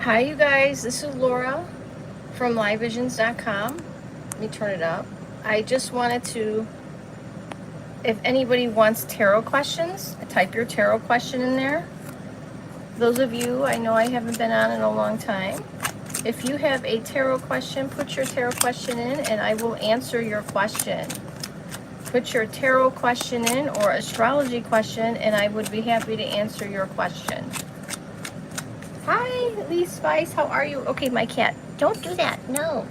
Hi, you guys. This is Laura from LiveVisions.com. Let me turn it up. I just wanted to, if anybody wants tarot questions, type your tarot question in there. Those of you, I know I haven't been on in a long time. If you have a tarot question, put your tarot question in and I will answer your question. Put your tarot question in or astrology question and I would be happy to answer your question. Hi, Lee Spice. How are you? Okay, my cat. Don't do that. No.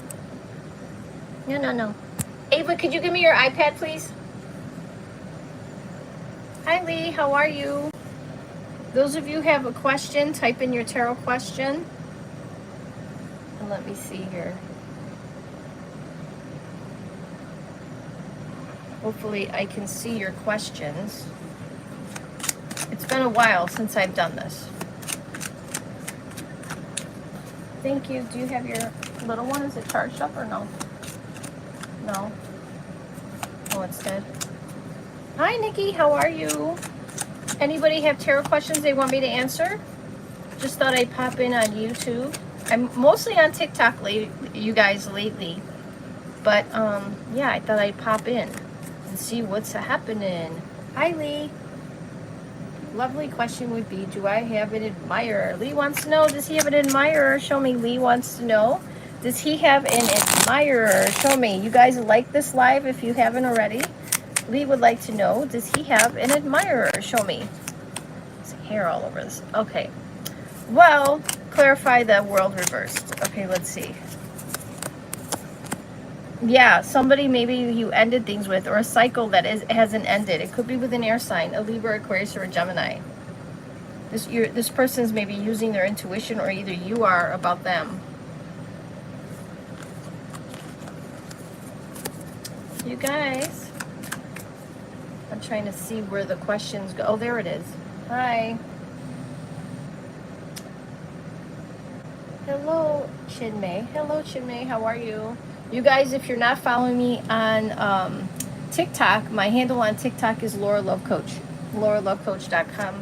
No, no, no. Ava, could you give me your iPad, please? Hi, Lee. How are you? Those of you who have a question, type in your tarot question. And let me see here. Hopefully, I can see your questions. It's been a while since I've done this. Thank you. Do you have your little one? Is it charged up or no? No. Oh, it's dead. Hi, Nikki. How are you? Anybody have tarot questions they want me to answer? Just thought I'd pop in on YouTube. I'm mostly on TikTok, you guys, lately. But, yeah, I thought I'd pop in and see what's happening. Hi, Lee. Lovely question would be, do I have an admirer? Lee wants to know, does he have an admirer? Show me. Lee wants to know, does he have an admirer? Show me. You guys like this live if you haven't already. Lee would like to know, does he have an admirer? Show me. There's hair all over this. Okay. Well, clarify the world reversed. Okay, let's see. Yeah, somebody maybe you ended things with, or a cycle that hasn't ended. It could be with an air sign, a Libra, Aquarius, or a Gemini. This person's maybe using their intuition, or either you are about them. You guys, I'm trying to see where the questions go. Oh, there it is. Hi. Hello, Chinmay. Hello, Chinmay. How are you? You guys, if you're not following me on TikTok, my handle on TikTok is Laura Love Coach, LauraLoveCoach.com.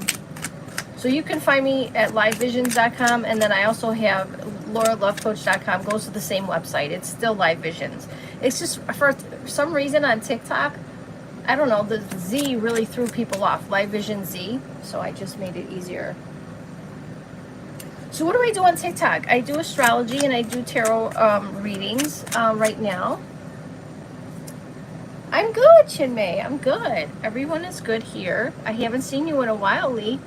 So you can find me at LiveVisions.com, and then I also have LauraLoveCoach.com. Goes to the same website. It's still Live Visions. It's just for some reason on TikTok, I don't know, the Z really threw people off. Live Vision Z. So I just made it easier. So what do I do on TikTok? I do astrology and I do tarot readings right now. I'm good, Chinmay. I'm good. Everyone is good here. I haven't seen you in a while, Lee.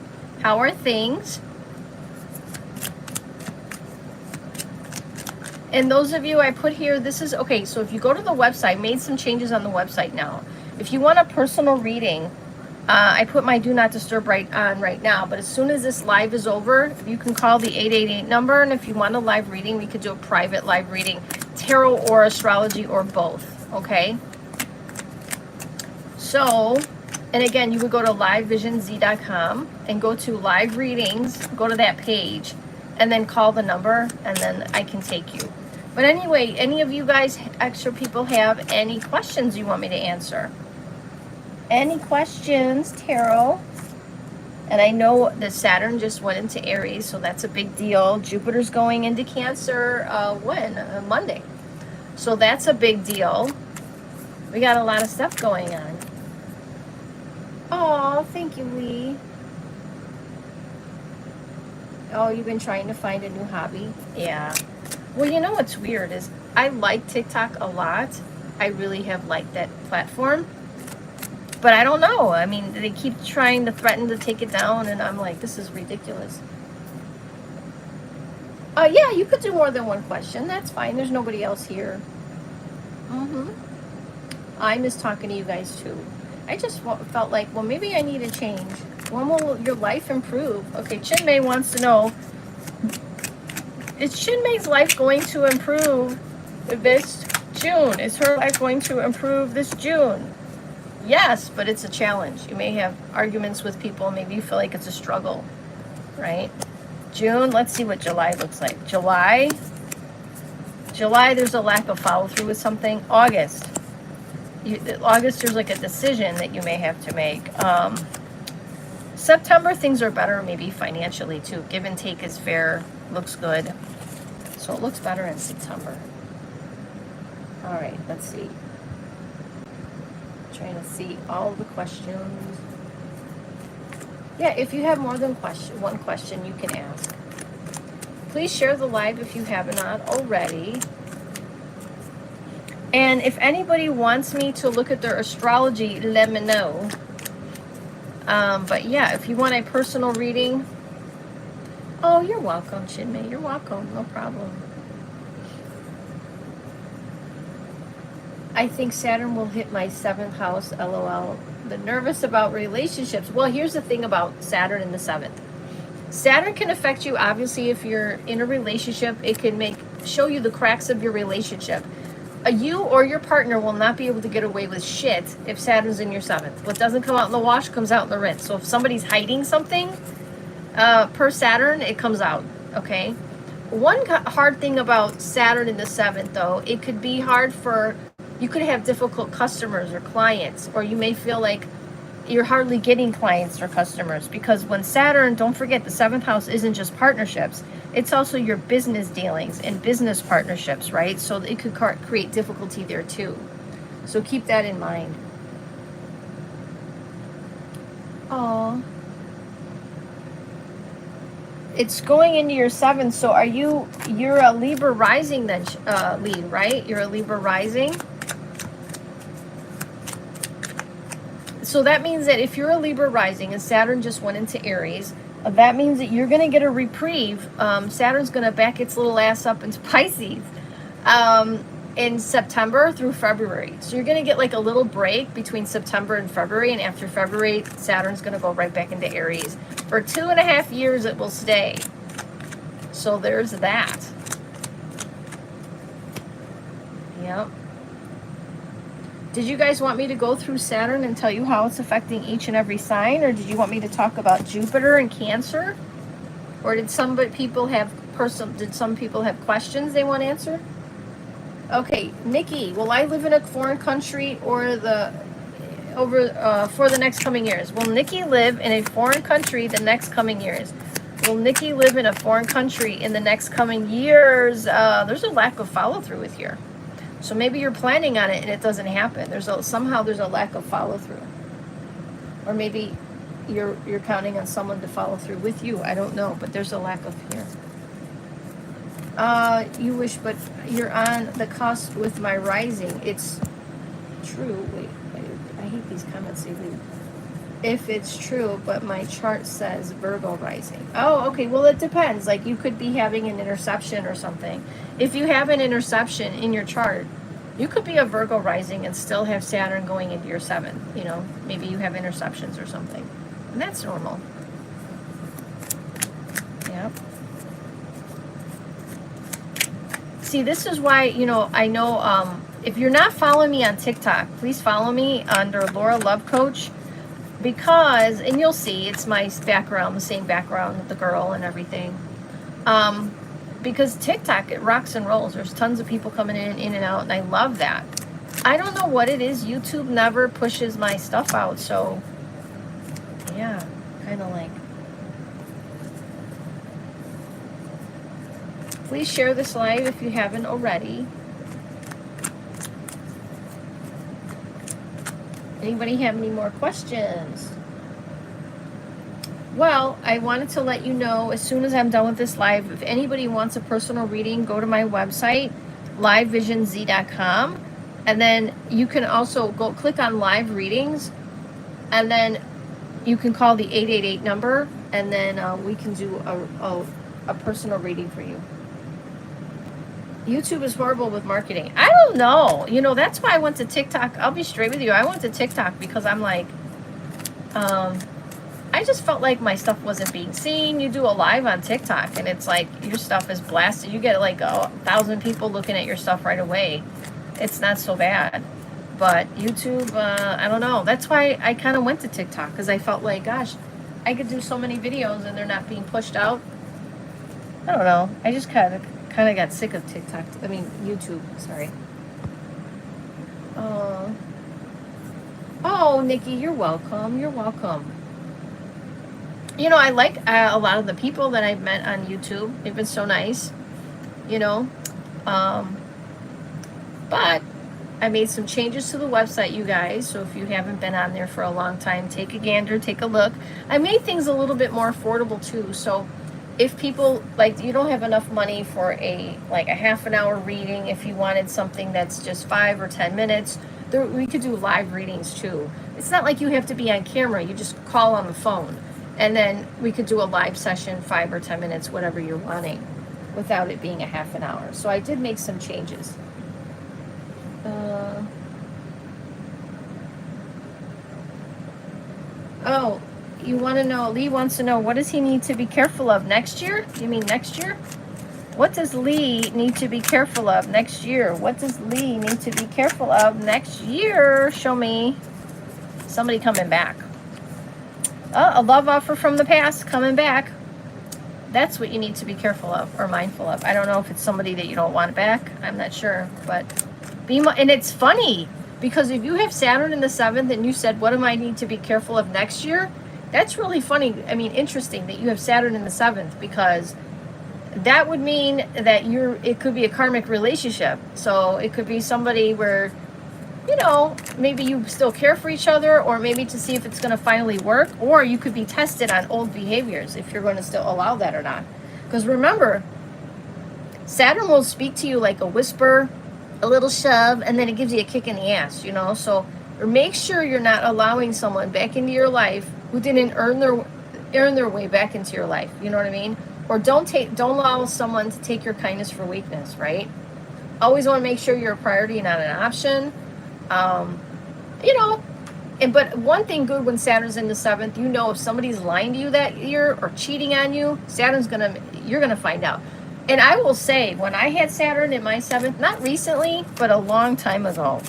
How are things? And those of you I put here, this is, okay, so if you go to the website, I made some changes on the website now. If you want a personal reading, I put my do not disturb on right now, but as soon as this live is over, you can call the 888 number, and if you want a live reading, we could do a private live reading, tarot or astrology or both, okay? So, and again, you would go to livevisionz.com and go to live readings, go to that page, and then call the number, and then I can take you. But anyway, any of you guys, extra people, have any questions you want me to answer? Any questions, tarot? And I know that Saturn just went into Aries, so that's a big deal. Jupiter's going into Cancer when? Monday. So that's a big deal. We got a lot of stuff going on. Oh, thank you, Lee. Oh, you've been trying to find a new hobby? Yeah. Well, you know what's weird is I like TikTok a lot. I really have liked that platform. But I don't know. I mean, they keep trying to threaten to take it down, and I'm like, this is ridiculous. Yeah, you could do more than one question. That's fine. There's nobody else here. I miss talking to you guys, too. I just felt like, well, maybe I need a change. When will your life improve? Okay, Chinmay wants to know, is Chinmay's life going to improve this June? Is her life going to improve this June? Yes, but it's a challenge. You may have arguments with people. Maybe you feel like it's a struggle, right? June, let's see what July looks like. July, there's a lack of follow through with something. August, there's like a decision that you may have to make. September, things are better, maybe financially too. Give and take is fair. looks good. So it looks better in September. All right, let's see. Trying to see all the questions. Yeah, if you have more than one question, you can ask. Please share the live if you have not already. And if anybody wants me to look at their astrology, let me know. But yeah, if you want a personal reading, oh, you're welcome, Chinmay. You're welcome. No problem. I think Saturn will hit my 7th house, LOL. The nervous about relationships. Well, here's the thing about Saturn in the 7th. Saturn can affect you, obviously, if you're in a relationship. It can show you the cracks of your relationship. You or your partner will not be able to get away with shit if Saturn's in your 7th. What doesn't come out in the wash comes out in the rinse. So if somebody's hiding something, per Saturn, it comes out, okay? One hard thing about Saturn in the 7th, though, it could be hard for, you could have difficult customers or clients, or you may feel like you're hardly getting clients or customers, because when Saturn, don't forget, the 7th house isn't just partnerships. It's also your business dealings and business partnerships, right? So it could create difficulty there too. So keep that in mind. Oh, it's going into your 7th. So you're a Libra rising then, Lee, right? You're a Libra rising. So that means that if you're a Libra rising and Saturn just went into Aries, that means that you're going to get a reprieve. Saturn's going to back its little ass up into Pisces in September through February. So you're going to get like a little break between September and February. And after February, Saturn's going to go right back into Aries. For 2.5 years, it will stay. So there's that. Yep. Did you guys want me to go through Saturn and tell you how it's affecting each and every sign? Or did you want me to talk about Jupiter and Cancer? Or did some people have questions they want answered? Okay, Nikki, will I live in a foreign country for the next coming years? Will Nikki live in a foreign country the next coming years? Will Nikki live in a foreign country in the next coming years? There's a lack of follow through with here. So maybe you're planning on it and it doesn't happen. Somehow there's a lack of follow through. Or maybe you're counting on someone to follow through with you. I don't know, but there's a lack of here. You wish, but you're on the cusp with my rising. It's true. Wait, I hate these comments. If it's true, but my chart says Virgo rising. Oh, okay. Well, it depends. Like you could be having an interception or something. If you have an interception in your chart, you could be a Virgo rising and still have Saturn going into your 7th. You know, maybe you have interceptions or something. And that's normal. Yep. See, this is why, I know if you're not following me on TikTok, please follow me under Laura Love Coach. Because, and you'll see, it's my background, the same background with the girl and everything. Because TikTok, it rocks and rolls. There's tons of people coming in and out, and I love that. I don't know what it is. YouTube never pushes my stuff out, so yeah, kind of like. Please share this live if you haven't already. Anybody have any more questions? Well, I wanted to let you know as soon as I'm done with this live, if anybody wants a personal reading, go to my website, LIVEVISIONZ.com, and then you can also go click on live readings, and then you can call the 888 number, and then we can do a personal reading for you. YouTube is horrible with marketing. I don't know. That's why I went to TikTok. I'll be straight with you. I went to TikTok because I'm like, I just felt like my stuff wasn't being seen. You do a live on TikTok and it's like your stuff is blasted. You get like 1,000 people looking at your stuff right away. It's not so bad. But YouTube, I don't know. That's why I kind of went to TikTok, because I felt like, gosh, I could do so many videos and they're not being pushed out. I don't know. I just kind of got sick of TikTok. I mean, YouTube. Sorry. Oh, Nikki, you're welcome. You're welcome. you know, I like a lot of the people that I've met on YouTube. They've been so nice, you know. But I made some changes to the website, you guys. So if you haven't been on there for a long time, take a gander, take a look. I made things a little bit more affordable too. So if people, like, you don't have enough money for a half an hour reading, if you wanted something that's just 5 or 10 minutes, we could do live readings too. It's not like you have to be on camera. You just call on the phone. And then we could do a live session, 5 or 10 minutes, whatever you're wanting, without it being a half an hour. So I did make some changes. Oh, you want to know, Lee wants to know, what does he need to be careful of next year? You mean next year? What does Lee need to be careful of next year? What does Lee need to be careful of next year? Show me. Somebody coming back. Oh, a love offer from the past coming back. That's what you need to be careful of or mindful of. I don't know if it's somebody that you don't want back. I'm not sure, but and it's funny because if you have Saturn in the 7th and you said, what do I need to be careful of next year? That's really funny. I mean, interesting that you have Saturn in the 7th, because that would mean that it could be a karmic relationship. So it could be somebody where, you know, maybe you still care for each other, or maybe to see if it's going to finally work, or you could be tested on old behaviors if you're going to still allow that or not. Because remember, Saturn will speak to you like a whisper, a little shove, and then it gives you a kick in the ass, you know. So make sure you're not allowing someone back into your life who didn't earn their way back into your life. You know what I mean? Or don't allow someone to take your kindness for weakness, right? Always want to make sure you're a priority, not an option. You know, but one thing good when Saturn's in the 7th, you know, if somebody's lying to you that year or cheating on you, you're gonna find out. And I will say, when I had Saturn in my 7th, not recently, but a long time ago,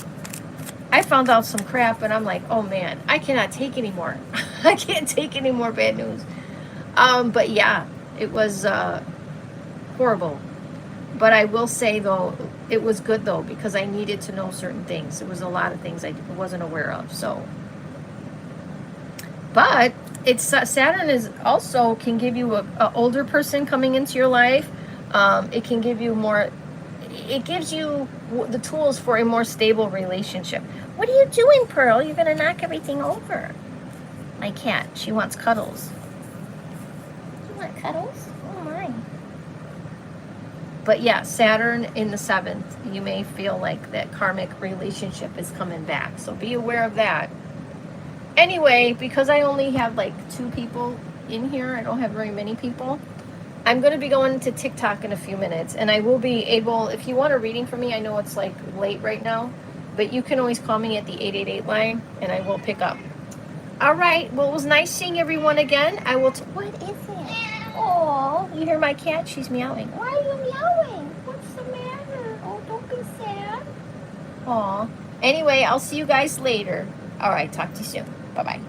I found out some crap, and I'm like, oh man, I cannot take anymore. I can't take any more bad news. But yeah, it was horrible. But I will say, though, it was good, though, because I needed to know certain things. There was a lot of things I wasn't aware of. So, but it's Saturn is also can give you a older person coming into your life. It can give you more. It gives you the tools for a more stable relationship. What are you doing, Pearl? You're gonna knock everything over. My cat. She wants cuddles. You want cuddles? Oh my. But yeah, Saturn in the 7th, you may feel like that karmic relationship is coming back. So be aware of that. Anyway, because I only have like 2 people in here, I don't have very many people, I'm going to be going to TikTok in a few minutes. And I will be able, if you want a reading from me, I know it's like late right now, but you can always call me at the 888 line and I will pick up. All right. Well, it was nice seeing everyone again. I will. What is it? Oh, you hear my cat? She's meowing. Why are you meowing? What's the matter? Oh, don't be sad. Aw. Anyway, I'll see you guys later. All right. Talk to you soon. Bye-bye.